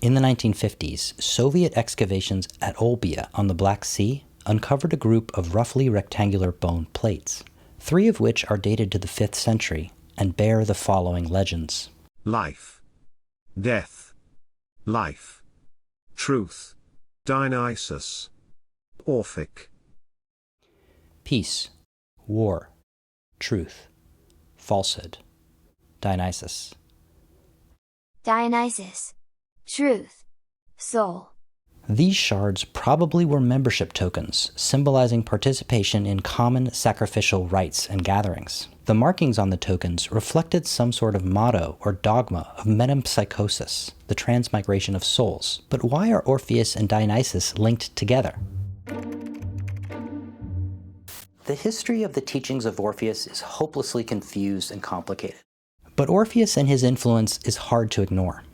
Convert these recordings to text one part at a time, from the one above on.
In the 1950s, Soviet excavations at Olbia on the Black Sea uncovered a group of roughly rectangular bone plates, 3 of which are dated to the 5th century and bear the following legends. Life. Death. Life. Truth. Dionysus. Orphic. Peace. War. Truth. Falsehood. Dionysus. Dionysus. Truth. Soul. These shards probably were membership tokens, symbolizing participation in common sacrificial rites and gatherings. The markings on the tokens reflected some sort of motto or dogma of metempsychosis, the transmigration of souls. But why are Orpheus and Dionysus linked together? The history of the teachings of Orpheus is hopelessly confused and complicated. But Orpheus and his influence is hard to ignore.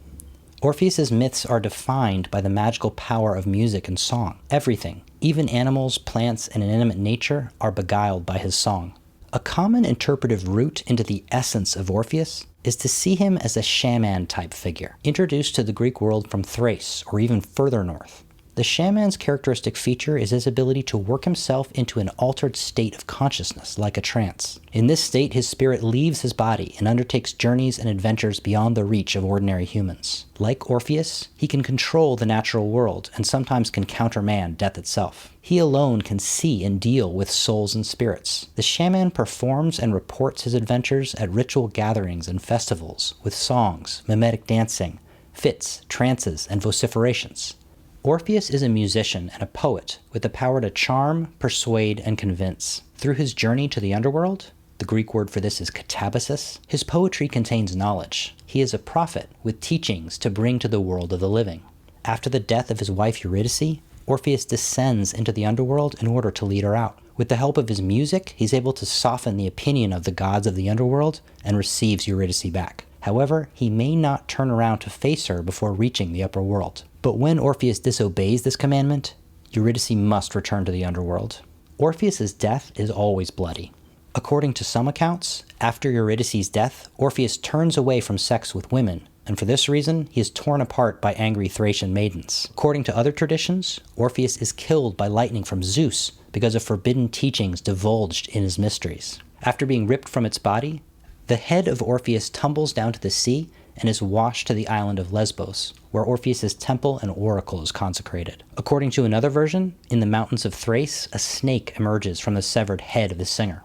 Orpheus's myths are defined by the magical power of music and song. Everything, even animals, plants, and inanimate nature, are beguiled by his song. A common interpretive route into the essence of Orpheus is to see him as a shaman-type figure, introduced to the Greek world from Thrace or even further north. The shaman's characteristic feature is his ability to work himself into an altered state of consciousness, like a trance. In this state, his spirit leaves his body and undertakes journeys and adventures beyond the reach of ordinary humans. Like Orpheus, he can control the natural world and sometimes can countermand death itself. He alone can see and deal with souls and spirits. The shaman performs and reports his adventures at ritual gatherings and festivals with songs, mimetic dancing, fits, trances, and vociferations. Orpheus is a musician and a poet with the power to charm, persuade, and convince. Through his journey to the underworld, the Greek word for this is katabasis, his poetry contains knowledge. He is a prophet with teachings to bring to the world of the living. After the death of his wife Eurydice, Orpheus descends into the underworld in order to lead her out. With the help of his music, he's able to soften the opinion of the gods of the underworld and receives Eurydice back. However, he may not turn around to face her before reaching the upper world. But when Orpheus disobeys this commandment, Eurydice must return to the underworld. Orpheus's death is always bloody. According to some accounts, after Eurydice's death, Orpheus turns away from sex with women, and for this reason, he is torn apart by angry Thracian maidens. According to other traditions, Orpheus is killed by lightning from Zeus because of forbidden teachings divulged in his mysteries. After being ripped from its body, the head of Orpheus tumbles down to the sea and is washed to the island of Lesbos, where Orpheus's temple and oracle is consecrated. According to another version, in the mountains of Thrace, a snake emerges from the severed head of the singer.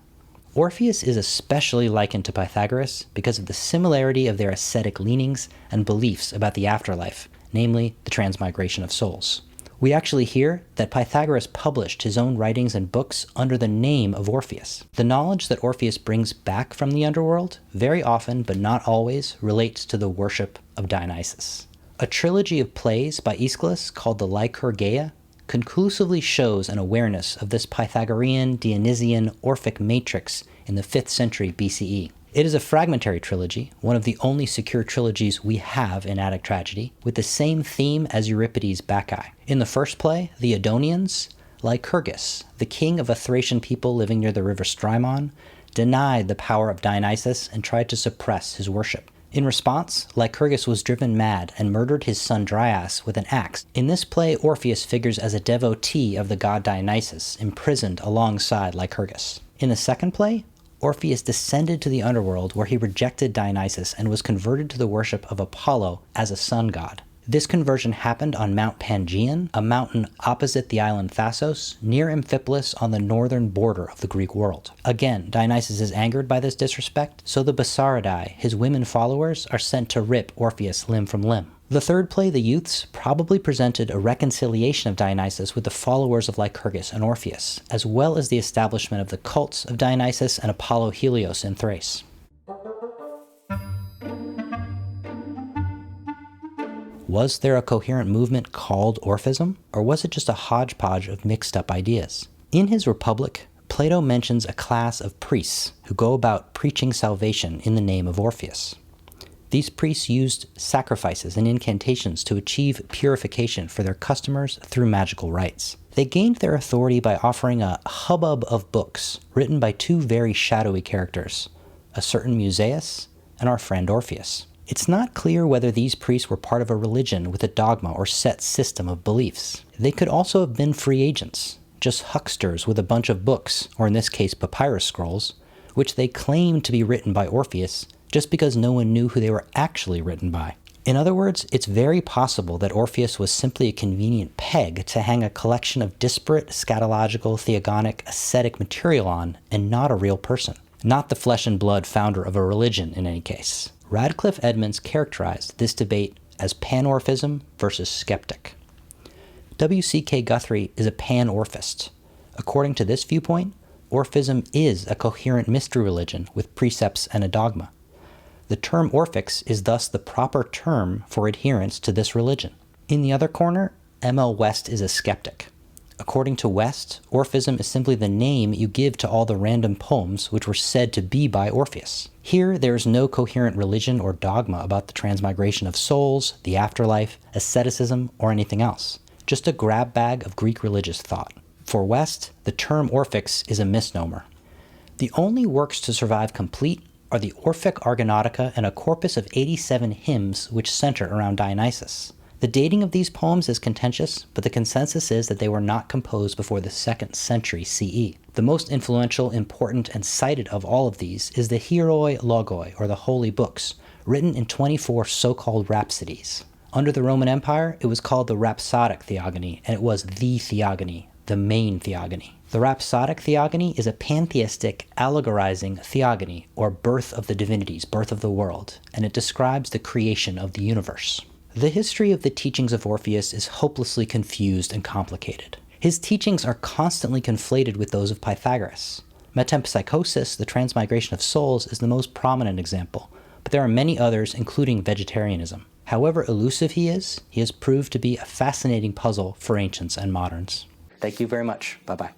Orpheus is especially likened to Pythagoras because of the similarity of their ascetic leanings and beliefs about the afterlife, namely the transmigration of souls. We actually hear that Pythagoras published his own writings and books under the name of Orpheus. The knowledge that Orpheus brings back from the underworld, very often but not always, relates to the worship of Dionysus. A trilogy of plays by Aeschylus called the Lycurgeia conclusively shows an awareness of this Pythagorean, Dionysian, Orphic matrix in the 5th century BCE. It is a fragmentary trilogy, one of the only secure trilogies we have in Attic tragedy, with the same theme as Euripides' Bacchae. In the first play, the Edonians, Lycurgus, the king of a Thracian people living near the river Strymon, denied the power of Dionysus and tried to suppress his worship. In response, Lycurgus was driven mad and murdered his son Dryas with an axe. In this play, Orpheus figures as a devotee of the god Dionysus, imprisoned alongside Lycurgus. In the second play, Orpheus descended to the underworld where he rejected Dionysus and was converted to the worship of Apollo as a sun god. This conversion happened on Mount Pangaean, a mountain opposite the island Thasos, near Amphipolis on the northern border of the Greek world. Again, Dionysus is angered by this disrespect, so the Basaridae, his women followers, are sent to rip Orpheus limb from limb. The third play, The Youths, probably presented a reconciliation of Dionysus with the followers of Lycurgus and Orpheus, as well as the establishment of the cults of Dionysus and Apollo Helios in Thrace. Was there a coherent movement called Orphism, or was it just a hodgepodge of mixed-up ideas? In his Republic, Plato mentions a class of priests who go about preaching salvation in the name of Orpheus. These priests used sacrifices and incantations to achieve purification for their customers through magical rites. They gained their authority by offering a hubbub of books written by two very shadowy characters, a certain Musaeus and our friend Orpheus. It's not clear whether these priests were part of a religion with a dogma or set system of beliefs. They could also have been free agents, just hucksters with a bunch of books, or in this case papyrus scrolls, which they claimed to be written by Orpheus just because no one knew who they were actually written by. In other words, it's very possible that Orpheus was simply a convenient peg to hang a collection of disparate scatological, theogonic, ascetic material on, and not a real person. Not the flesh and blood founder of a religion in any case. Radcliffe Edmonds characterized this debate as panorphism versus sceptic. W.C.K. Guthrie is a panorphist. According to this viewpoint, Orphism is a coherent mystery religion with precepts and a dogma. The term Orphics is thus the proper term for adherents to this religion. In the other corner, M.L. West is a skeptic. According to West, Orphism is simply the name you give to all the random poems which were said to be by Orpheus. Here, there is no coherent religion or dogma about the transmigration of souls, the afterlife, asceticism, or anything else. Just a grab bag of Greek religious thought. For West, the term Orphics is a misnomer. The only works to survive complete are the Orphic Argonautica and a corpus of 87 hymns which center around Dionysus. The dating of these poems is contentious, but the consensus is that they were not composed before the 2nd century CE. The most influential, important, and cited of all of these is the Hieroi Logoi, or the Holy Books, written in 24 so-called rhapsodies. Under the Roman Empire, it was called the Rhapsodic Theogony, and it was the Theogony, the main Theogony. The Rhapsodic Theogony is a pantheistic, allegorizing theogony, or birth of the divinities, birth of the world, and it describes the creation of the universe. The history of the teachings of Orpheus is hopelessly confused and complicated. His teachings are constantly conflated with those of Pythagoras. Metempsychosis, the transmigration of souls, is the most prominent example, but there are many others, including vegetarianism. However elusive he has proved to be a fascinating puzzle for ancients and moderns. Thank you very much. Bye-bye.